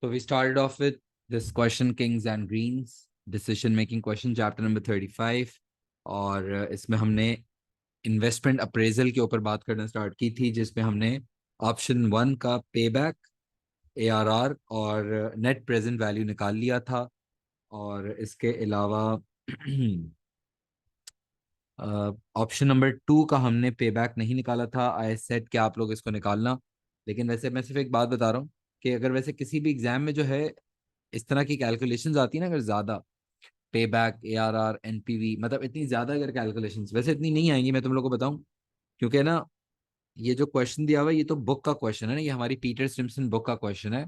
So we started off with this question kings and greens decision making question chapter number 35 और इसमें हमने investment appraisal के ऊपर बात करना स्टार्ट की थी जिसमें हमने ऑप्शन 1 का पे बैक ARR और नेट प्रेजेंट वैल्यू निकाल लिया था। और इसके अलावा ऑप्शन नंबर 2 का हमने पे बैक नहीं निकाला था। आई सेड कि आप लोग इसको निकालना, लेकिन वैसे मैं सिर्फ एक बात बता रहा हूँ कि अगर वैसे किसी भी एग्जाम में जो है इस तरह की कैलकुलेशंस आती है ना, अगर ज़्यादा पे बैक ARR NPV मतलब इतनी ज़्यादा अगर कैलकुलेशंस, वैसे इतनी नहीं आएंगी मैं तुम लोग को बताऊं, क्योंकि ना ये जो क्वेश्चन दिया हुआ है ये तो बुक का क्वेश्चन है ना, ये हमारी पीटर सिम्पसन बुक का क्वेश्चन है।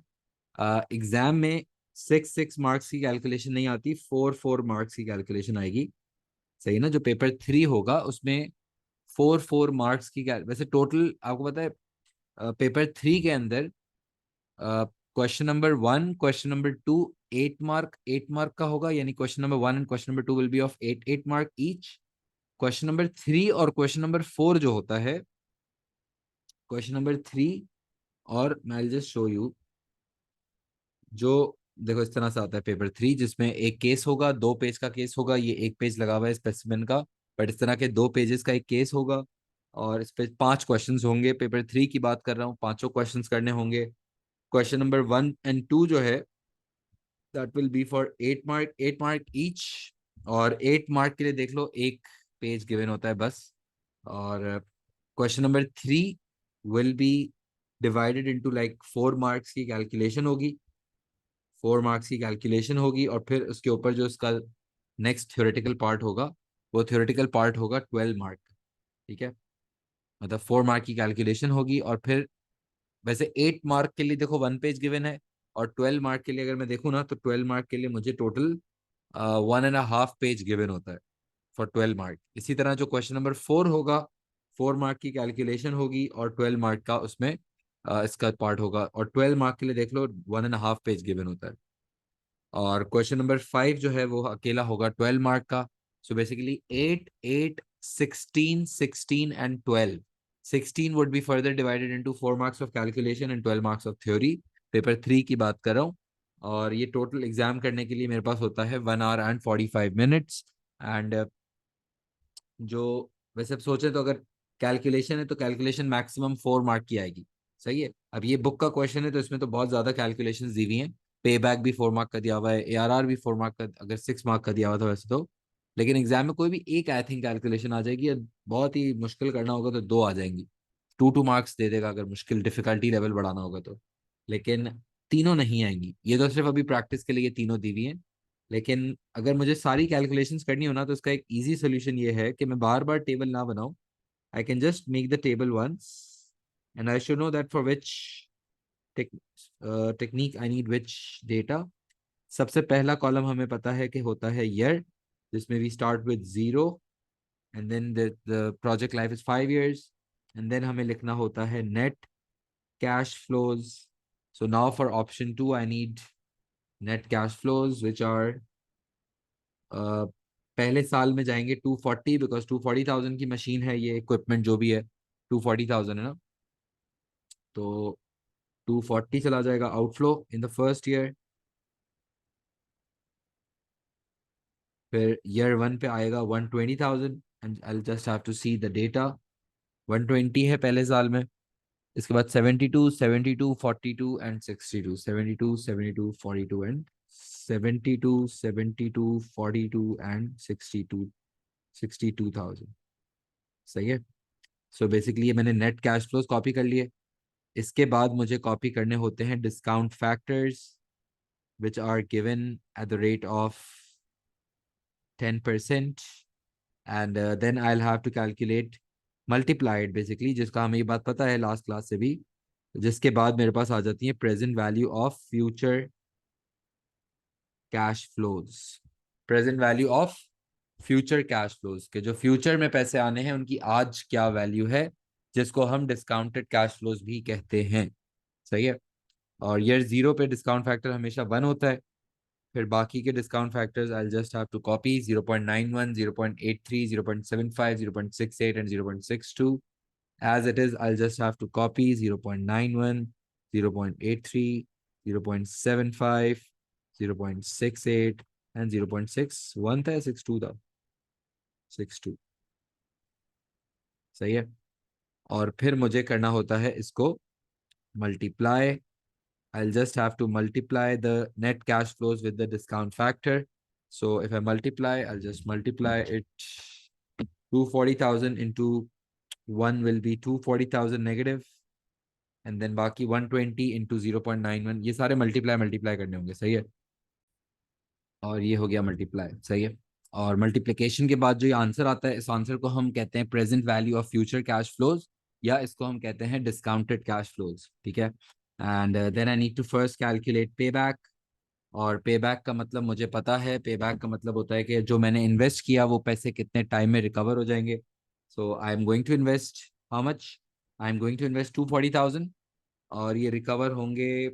एग्जाम में 6 मार्क्स की कैलकुलेशन नहीं आती, 4 मार्क्स की कैलकुलेशन आएगी। सही ना? जो पेपर 3 होगा उसमें 4 मार्क्स की वैसे टोटल आपको पता है पेपर 3 के अंदर question number 1 question number 2 8 mark का होगा, यानी question number 1 and question number 2 will be of 8 mark each. Question number 3 और क्वेश्चन नंबर 4 जो होता है, क्वेश्चन नंबर 3 और मैं जस्ट शो यू, जो देखो इस तरह से आता है पेपर 3 जिसमें एक केस होगा, 2 पेज का केस होगा, ये 1 पेज लगा हुआ है स्पेसिमेन का, बट इस तरह के 2 पेजेस का एक केस होगा और इस पे 5 क्वेश्चंस होंगे। पेपर 3 की बात कर रहा हूँ, पांचों क्वेश्चंस करने होंगे। क्वेश्चन नंबर 1 एंड 2 जो है that will be for 8 mark, 8 mark each. और 8 मार्क के लिए देख लो एक पेज गिवन होता है बस। और question number 3 will be divided into like 4 marks की कैलकुलेशन होगी, 4 मार्क्स की कैलकुलेशन होगी और फिर उसके ऊपर जो उसका नेक्स्ट थ्योरेटिकल पार्ट होगा वो थ्योरेटिकल पार्ट होगा 12 मार्क। ठीक है, मतलब 4 मार्क की कैलकुलेशन होगी और फिर वैसे 8 मार्क के लिए देखो 1 पेज गिवन है, और 12 मार्क के लिए अगर मैं देखूँ ना तो 12 मार्क के लिए मुझे टोटल 1.5 पेज गिवन होता है फॉर 12 मार्क। इसी तरह जो क्वेश्चन नंबर 4 होगा, 4 मार्क की कैलकुलेशन होगी और 12 मार्क का उसमें इसका पार्ट होगा, और 12 मार्क के लिए देख लो 1.5 पेज गिवन होता है। और क्वेश्चन नंबर 5 जो है वो अकेला होगा 12 मार्क का। So basically 8, 8, 16, 16 and 12। 16 would be further divided into 4 marks of calculation and 12 marks of theory. Paper 3 की बात कर रहा हूँ। और ये टोटल एग्जाम करने के लिए मेरे पास होता है 1 hour and 45 minutes। एंड जो वैसे अब सोचे तो अगर कैलकुलेशन है तो कैलकुलेशन मैक्सिमम 4 मार्क की आएगी। सही है, अब ये बुक का क्वेश्चन है तो इसमें तो बहुत ज्यादा कैलकुलेशंस दी हुई हैं। पे बैक भी 4 मार्क का दिया हुआ है, ARR भी 4 मार्क का, अगर 6 मार्क का दिया हुआ था वैसे तो। लेकिन एग्जाम में कोई भी एक आई थिंक कैलकुलेशन आ जाएगी, या बहुत ही मुश्किल करना होगा तो 2 आ जाएंगी। 2 2 मार्क्स दे देगा अगर मुश्किल डिफिकल्टी लेवल बढ़ाना होगा तो। लेकिन तीनों नहीं आएंगी, ये तो सिर्फ अभी प्रैक्टिस के लिए ये तीनों दी हुई हैं। लेकिन अगर मुझे सारी कैलकुलेशंस करनी हो ना तो इसका एक इजी सोल्यूशन ये है कि मैं बार बार टेबल ना बनाऊं। I can just make the table once and I should know that for which technique I need which data. सबसे पहला कॉलम हमें पता है कि होता है ईयर, जिसमें we start with 0 and then the project life is 5 years। And then हमें लिखना होता है net cash flows. So now for option 2 I need net cash flows which are पहले साल में जाएंगे 240, बिकॉज 240,000 की मशीन है, ये इक्विपमेंट जो भी है 240,000 है ना, तो 240 चला जाएगा outflow in the first year. फिर ईयर 1 पे आएगा 120,000 and I just have to see the data. 120 है पहले साल में। इसके बाद 72, 72, 42 एंड 62, 72, 72, 42 एंड 72, 72, 42 एंड 62, 62,000। सही है। सो बेसिकली ये मैंने नेट कैश फ्लोज कॉपी कर लिए। इसके बाद मुझे कॉपी करने होते हैं discount factors which are given at the rate of 10%। And then I have to calculate multiplied basically, जिसका हमें ये बात पता है लास्ट क्लास से भी। जिसके बाद मेरे पास आ जाती है present value of future cash flows. Present value of future cash flows के जो फ्यूचर में पैसे आने हैं उनकी आज क्या वैल्यू है, जिसको हम डिस्काउंटेड कैश फ्लोज भी कहते हैं। सही है। और ईयर 0 पे डिस्काउंट फैक्टर हमेशा 1 होता है। फिर बाकी के discount factors I just have to copy 0.91, 0.83, 0.75, 0.68 and 0.62। As it is I just have to copy 0.91, 0.83, 0.75, 0.68 and 0.61 था या 62 था, 62, सही है। और फिर मुझे करना होता है इसको multiply. I'll just have to multiply the net cash flows with the discount factor. So if I multiply, I'll just multiply it. 240,000 into 1 will be 240,000 negative, and then बाकी 120 into 0.91, ये सारे मल्टीप्लाई करने होंगे, सही है। और ये हो गया मल्टीप्लाई, सही है। और मल्टीप्लिकेशन के बाद जो ये आंसर आता है, इस आंसर को हम कहते हैं present value of future cash flows, या इसको हम कहते हैं डिस्काउंटेड कैश फ्लोज, ठीक है। And then I need to first calculate payback. और पे बैक का मतलब मुझे पता है, पे बैक का मतलब होता है कि जो मैंने इन्वेस्ट किया वो पैसे कितने टाइम में रिकवर हो जाएंगे। So I am going to invest how much, I am going to invest 240,000, और ये रिकवर होंगे,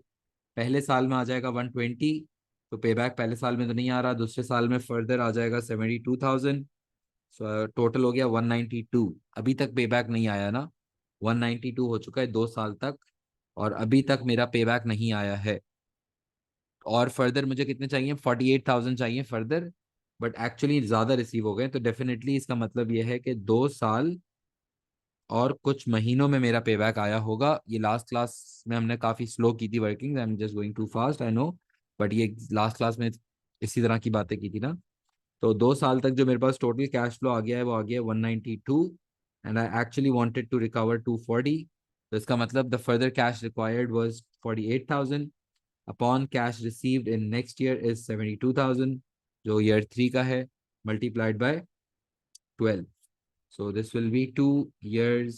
पहले साल में आ जाएगा 120, तो पे बैक पहले साल में तो नहीं आ रहा, दूसरे साल में फर्दर आ जाएगा 72,000। सो टोटल हो गया 192। अभी तक पे बैक नहीं आया ना, 192 हो चुका है 2 साल तक, और अभी तक मेरा पे बैक नहीं आया है। और फर्दर मुझे कितने चाहिए, 48,000 चाहिए फर्दर, बट एक्चुअली ज़्यादा रिसीव हो गए, तो डेफिनेटली इसका मतलब ये है कि 2 साल और कुछ महीनों में मेरा पे बैक आया होगा। ये लास्ट क्लास में हमने काफ़ी स्लो की थी working, I am just going to fast, I know, but ये लास्ट क्लास में इसी तरह की बातें की थी ना। तो 2 साल तक जो मेरे पास टोटल कैश फ्लो आ गया है वो आ गया है 192, and I actually wanted to recover 240। तो इसका मतलब the further cash required was 48,000 upon cash received in next year is 72,000, जो ईयर 3 का है, multiplied by 12। So this will be 2 years,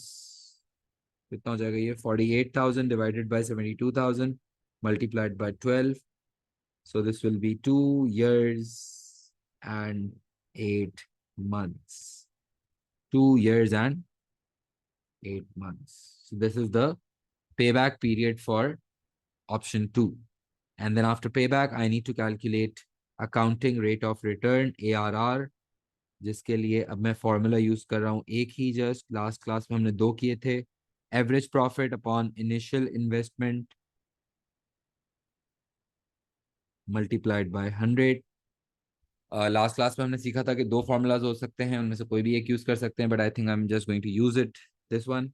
कितना हो जाएगा ये, 48,000 divided by 72,000 multiplied by 12। So this will be 2 years and 8 months. 2 years and 8 months. So this is the payback period for option 2. And then after payback, I need to calculate accounting rate of return, ARR, जिसके लिए अब मैं formula use कर रहा हूँ एक ही, just last class में हमने 2 किए थे। Average profit upon initial investment multiplied by 100। Last class में हमने सीखा था कि 2 फॉर्मूलाज हो सकते हैं, उनमें से कोई भी एक यूज कर सकते हैं, but I think I am just going to use it, this one.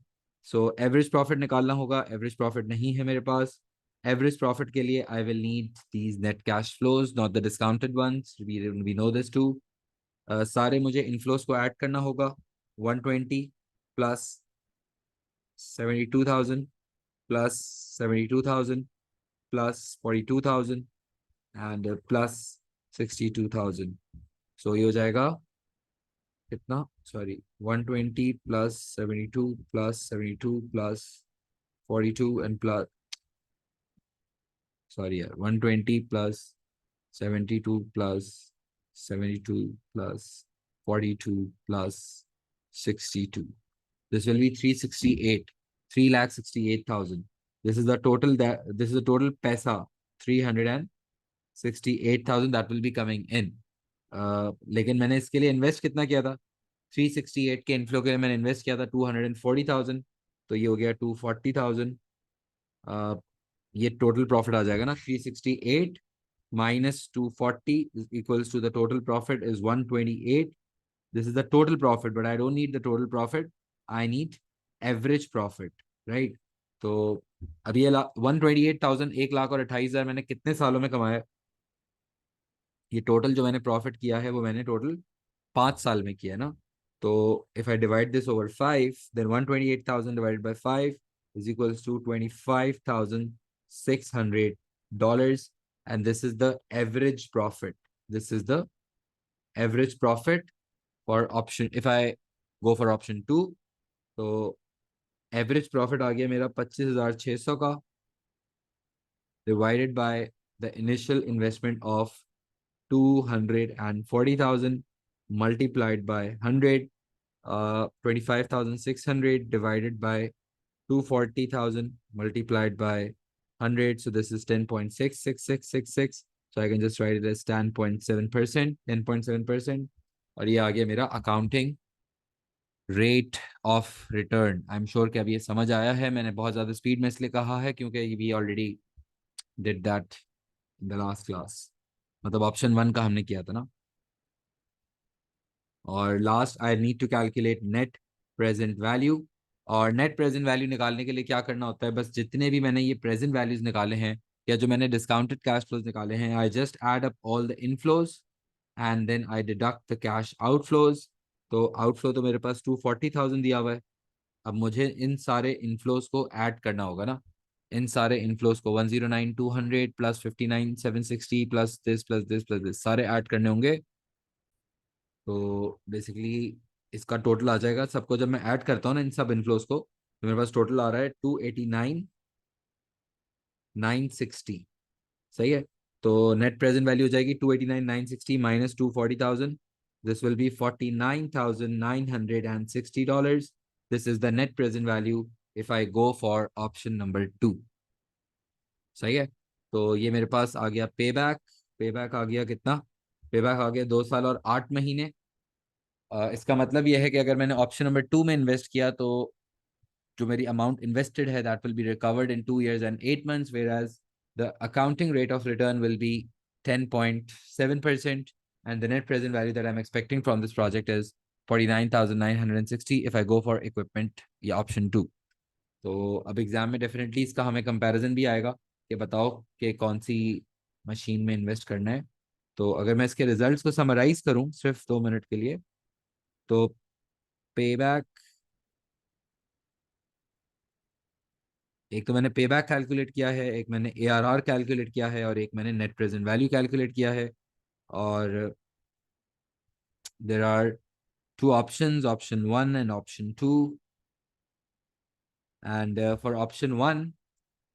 So average profit निकालना होगा, एवरेज प्रॉफिट नहीं है मेरे पास। एवरेज प्रॉफिट के लिए I will need these net cash flows, not the discounted ones, we know this too. सारे मुझे inflows को ऐड करना होगा, 120 plus 72,000 plus 72,000 plus 42,000 and plus 62,000। So ये हो जाएगा कितना, sorry, 120 plus 72 plus 72 plus 42 and plus, sorry यार, 120 plus 72 plus 72 plus 42 plus 62, this will be 368, 3,68,000। this is the total, that this is the total paisa, 368,000 that will be coming in। लेकिन मैंने इसके लिए invest कितना किया था, 368 के इनफ्लो के लिए मैंने इन्वेस्ट किया था 240,000, तो ये हो गया 240,000। ये टोटल प्रॉफिट आ जाएगा ना, 368 minus 240 equals to the total profit is 128। This is the total profit, but I don't need the total profit, I need average profit, right. तो अब ये 128,000, 1,28,000 मैंने कितने सालों में कमाया, ये टोटल जो मैंने प्रॉफिट किया है वो मैंने टोटल 5 साल में किया है ना। तो if I divide this over 5, then 128,000 divided by 5 is equals to $25,600, and this is the average profit, this is the average profit for option, if I go for option 2। तो एवरेज प्रॉफिट आ गया मेरा 25,600 का, divided by the initial investment of 240,000 multiplied by 100, 25,600 divided by 240,000 multiplied by 100, so this is 10.66666, so I can just write it as 10.7%, 10.7%। और ये आ गया मेरा accounting rate of return. I am sure कि अब ये समझ आया है, मैंने बहुत ज़्यादा स्पीड में इसलिए कहा है क्योंकि ये भी already did that in the last class, मतलब ऑप्शन वन का हमने किया था ना। और last I need to calculate net present value. और नेट प्रेजेंट वैल्यू निकालने के लिए क्या करना होता है, बस जितने भी मैंने ये प्रेजेंट वैल्यूज निकाले हैं या जो मैंने डिस्काउंटेड कैश फ्लोज निकाले हैं, I just add up all the inflows and then I deduct the cash outflows. तो आउटफ्लो तो मेरे पास 240,000 दिया हुआ है। अब मुझे इन सारे इनफ्लोज को ऐड करना होगा ना, इन सारे इनफ्लोज को 109,200 प्लस 59,760 प्लस दिस सारे ऐड करने होंगे। तो बेसिकली इसका टोटल आ जाएगा, सबको जब मैं ऐड करता हूँ ना इन सब इनफ्लोज को, तो मेरे पास टोटल आ रहा है 289,960। सही है। तो नेट प्रेजेंट वैल्यू हो जाएगी 289,960 minus 240,000। This will B $49,960। This is the net present value if I go for option number 2। सही है। तो ये मेरे पास आ गया पे बैक। पे बैक आ गया कितना, पे बैक आ गया 2 साल और 8 महीने। इसका मतलब यह है कि अगर मैंने ऑप्शन नंबर 2 में इन्वेस्ट किया तो जो मेरी अमाउंट इन्वेस्टेड है that will be recovered in 2 years and 8 months, whereas the accounting rate of return will be 10.7%, and the net present value that I'm expecting from this project is 49,960 if I go for equipment या option 2। तो अब exam में definitely इसका हमें comparison भी आएगा कि बताओ कि कौन सी मशीन में इन्वेस्ट करना है। तो अगर मैं इसके रिजल्ट्स को समराइज करूं सिर्फ 2 मिनट के लिए, तो पे बैक, एक तो मैंने पे बैक कैलकुलेट किया है, एक मैंने ARR कैलकुलेट किया है, और एक मैंने नेट प्रेजेंट वैल्यू कैलकुलेट किया है। और there are two options, option one and option two. And for option one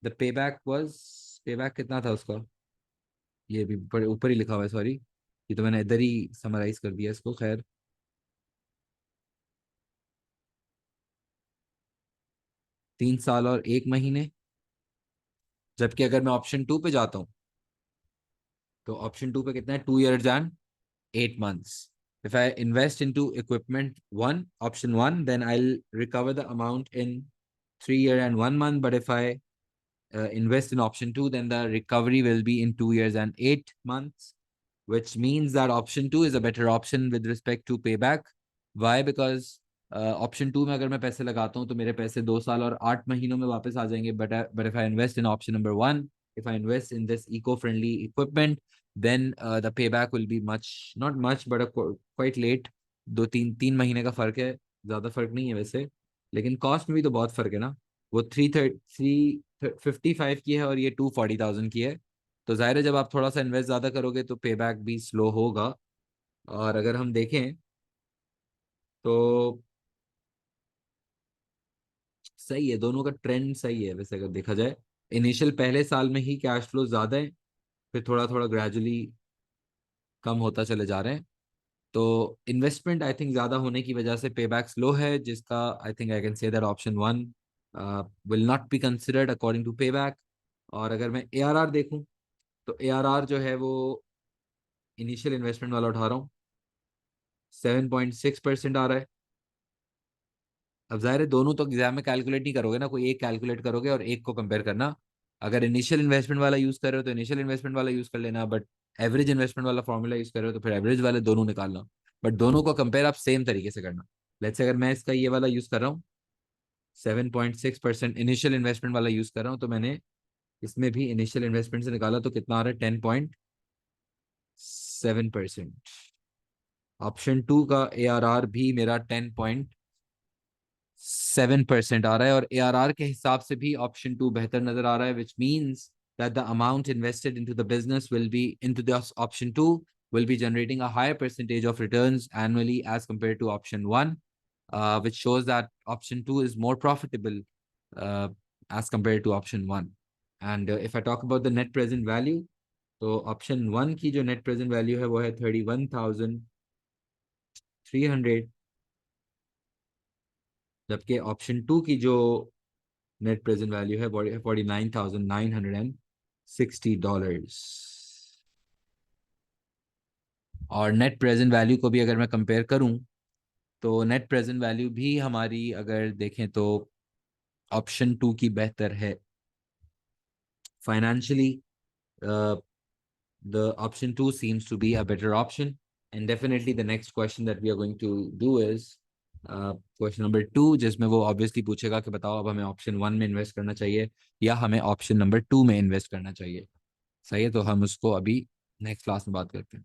the payback was, payback कितना था उसका, ये भी ऊपर ऊपर ही लिखा हुआ है, सॉरी, ये तो मैंने इधर ही समराइज कर दिया इसको। खैर 3 साल और 1 महीने। जबकि अगर मैं ऑप्शन टू पे जाता हूँ तो ऑप्शन टू पे कितना है, 2 years and 8 months. If I invest into equipment one, option one, then I'll recover the amount in 3 year and 1 month. But if I invest in option two, then the recovery will be in 2 years and 8 months, which means that option two is a better option with respect to payback. Why? Because option two में अगर मैं पैसे लगाता हूँ तो मेरे पैसे 2 साल और 8 महीनों में वापस आ जाएंगे। But if I invest in option number one, if I invest in this eco-friendly equipment, then the payback will be much, not much, but quite late। 2 3 3 महीने का फर्क है, ज्यादा फर्क नहीं है वैसे, लेकिन कॉस्ट में भी तो बहुत फर्क है ना। वो 355 की है और ये 240,000 की है। तो जाहिर है जब आप थोड़ा सा इन्वेस्ट ज्यादा करोगे तो पे बैक भी स्लो होगा। और अगर हम देखें तो सही है, दोनों का ट्रेंड सही है वैसे अगर देखा जाए। इनिशियल पहले साल में ही कैश फ्लो ज्यादा है, फिर थोड़ा थोड़ा ग्रेजुअली कम होता चले जा रहे हैं। तो इन्वेस्टमेंट आई थिंक ज्यादा होने की वजह से पे बैक स्लो है, जिसका I think I can say that option one will not be considered according to payback. और अगर मैं ARR देखूं तो ARR जो है वो इनिशियल इन्वेस्टमेंट वाला उठा रहा हूँ, 7.6% आ रहा है। अब जाहिर है दोनों तो एग्जाम में कैलकुलेट नहीं करोगे ना, कोई एक कैलकुलेट करोगे और एक को कंपेयर करना। अगर इनिशियल इन्वेस्टमेंट वाला यूज कर रहे हो तो इनिशियल इन्वेस्टमेंट वाला यूज कर लेना, बट एवरेज इन्वेस्टमेंट वाला फॉर्मूला यूज कर रहे हो तो फिर एवरेज वाले दोनों निकालना। बट दोनों को कंपेयर आप सेम तरीके से करना। लेट्स से अगर मैं इसका ये वाला यूज कर रहा हूँ, 7.6% इनिशियल इन्वेस्टमेंट वाला यूज कर रहा हूँ, तो मैंने इसमें भी इनिशियल इन्वेस्टमेंट से निकाला तो कितना आ रहा है, 10.7%। ऑप्शन टू का ARR भी मेरा 10.7% आ रहा है, और ARR के हिसाब से भी ऑप्शन टू बेहतर नजर आ रहा है, which means that the amount invested into the business will be into the option two will be generating a higher percentage of returns annually as compared to option one, which shows that option two is more profitable uh, as compared to option one. And if I talk about the net present value, तो option one की जो net present value है वो है 31,300, जबकि option to की जो net present value है 49,960 डॉलर्स। और नेट प्रेजेंट वैल्यू को भी अगर मैं कंपेयर करूं तो नेट प्रेजेंट वैल्यू भी हमारी अगर देखें तो ऑप्शन टू की बेहतर है financially. the option 2 seems to be a better option. And definitely the next question that we are going to do is question number 2, जिसमें वो ऑब्वियसली पूछेगा कि बताओ अब हमें ऑप्शन 1 में इन्वेस्ट करना चाहिए या हमें ऑप्शन नंबर 2 में इन्वेस्ट करना चाहिए। सही है, तो हम उसको अभी नेक्स्ट क्लास में बात करते हैं।